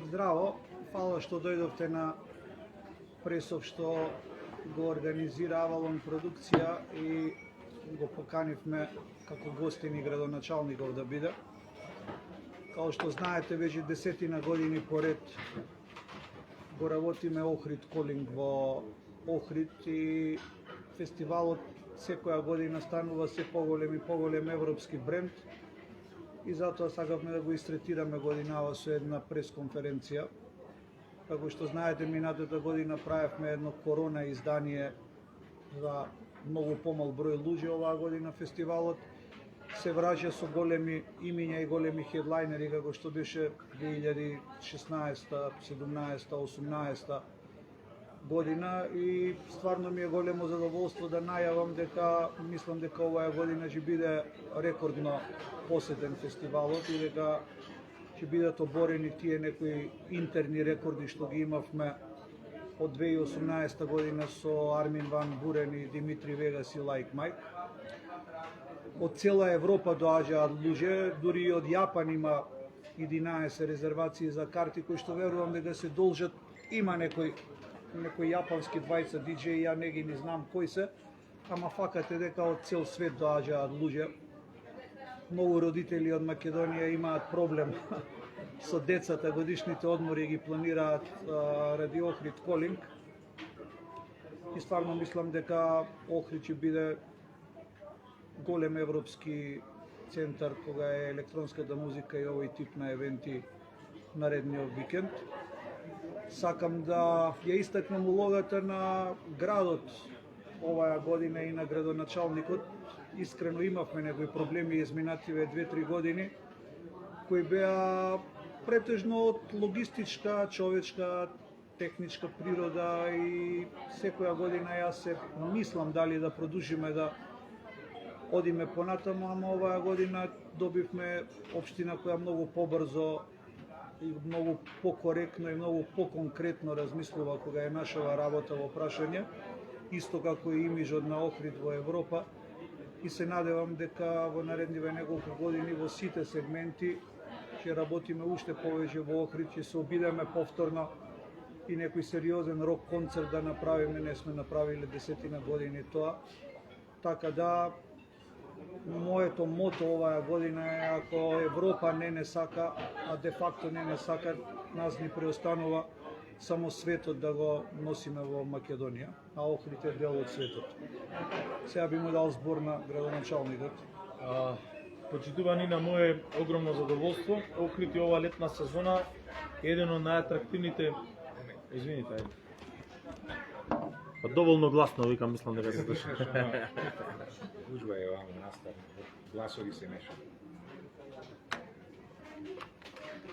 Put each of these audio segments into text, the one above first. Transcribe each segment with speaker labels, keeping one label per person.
Speaker 1: Здраво, фала што дојдовте на пресов што го организира Авалон продукција и го поканивме како гостин и градоначалников да биде. Као што знаете, веќе 10 години поред го работиме Охрид Колинг во Охрид и фестивалот секоја година станува се поголем и поголем европски бренд и затоа сакавме да го истретираме годинава со една пресконференција. Како што знаете, минатата година правевме едно корона издание за многу помал број луѓе. Оваа година фестивалот се враќа со големи имиња и големи хедлайнери, како што беше 2016, 17, 18 година и стварно ми е големо задоволство да најавам дека мислам дека оваа година ќе биде рекордно посетен фестивалот и дека ќе бидат оборени тие некои интерни рекорди што ги имавме од 2018 година со Армин Ван Бурен и Димитри Вегас и Лайк Майк. Од цела Европа доаѓаат луѓе, дури и од Јапан има 11 резервации за карти, кои што верувам дека се должат. Има некои јапански двајца диџеи, ја не ги не знам кои се, ама факат е дека од цел свет доаѓаат луѓе. Многу родители од Македонија имаат проблем со децата, годишните одмори ги планираат ради Охрид Колинг. И стварно мислам дека Охрид ќе биде голем европски центар кога е електронската музика и овој тип на евенти наредниот викенд. Сакам да ја истакнам улогата на градот оваа година и на градоначалникот. Искрено имавме некои проблеми изминативе 2-3 години, кои беа претежно од логистичка, човечка, техничка природа и секоја година јас се мислам дали да продолжиме да одиме понатаму, ама оваа година добивме општина која многу побрзо и многу покоректно и многу поконкретно размислува кога е нашава работа во прашање, исто како и имиджот на Охрид во Европа. И се надевам дека во наредниве неколку години во сите сегменти ќе работиме уште повеќе во Охрид, ќе се обидеме повторно и некој сериозен рок концерт да направиме, не сме направиле 10 години тоа. Така да, моето мото оваа година е ако Европа не сака, а де факто не сака, нас ни преостанува само светот да го носиме во Македонија, а Охрид е дел од светот. Сега би му дал збор на градоначалникот.
Speaker 2: Почитувани, на мое огромно задоволство, Охрид и ова летна сезона е еден од најатрактивните... Извините, ајде. Доволно гласно, викам, мислам дека се слуша.
Speaker 3: Ужва е вамо наставно, гласови се мешаат.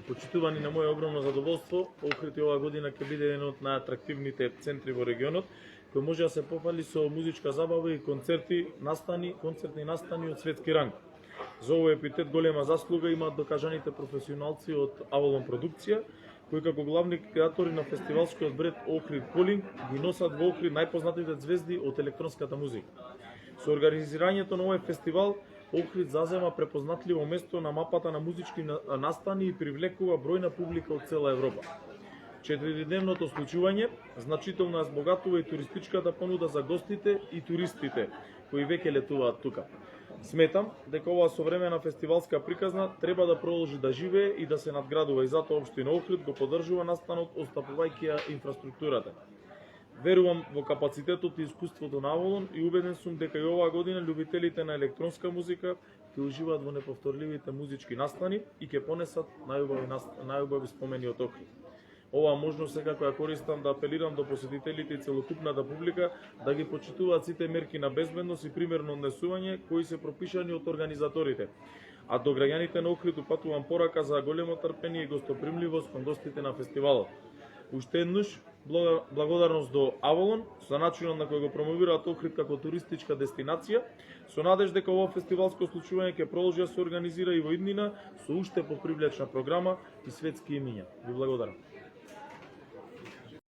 Speaker 2: Почитувани, на мое огромно задоволство, Охрид и ова година ќе биде еден од најатрактивните центри во регионот, кој може да се пофали со музичка забава и концертни настани од светски ранг. За овој епитет голема заслуга имаат докажаните професионалци од Авалон продукција, кои како главни креатори на фестивалскиот бренд Охрид Колинг ги носат во Охрид најпознатите звезди од електронската музика. Со организирањето на овој фестивал, Охрид зазема препознатливо место на мапата на музички настани и привлекува бројна публика од цела Европа. 4-дневното случување значително ја збогатува и туристичката понуда за гостите и туристите кои веќе летуваат тука. Сметам дека оваа современа фестивалска приказна треба да продолжи да живее и да се надградува и затоа општина Охрид го поддржува настанот отстапувајќи ја инфраструктурата. Верувам во капацитетот и искуството на Авалон и убеден сум дека и оваа година љубителите на електронска музика ќе уживаат во неповторливите музички настани и ќе понесат најубави спомени од Охрид. Оваа можност секако ја користам да апелирам до посетителите и целокупната публика да ги почитуваат сите мерки на безбедност и примерно однесување кои се пропишани од организаторите. А до граѓаните на Охрид упатувам порака за големо трпение и гостопримливост кон гостите на фестивалот. Уште еднаш благодарност до Авалон за начинот на кој го промовираат Охрид како туристичка дестинација, со надеж дека ово фестивалско случување ќе продолжи да се организира и во иднина со уште попривлечна програма и светски имиња. Ви благодарам.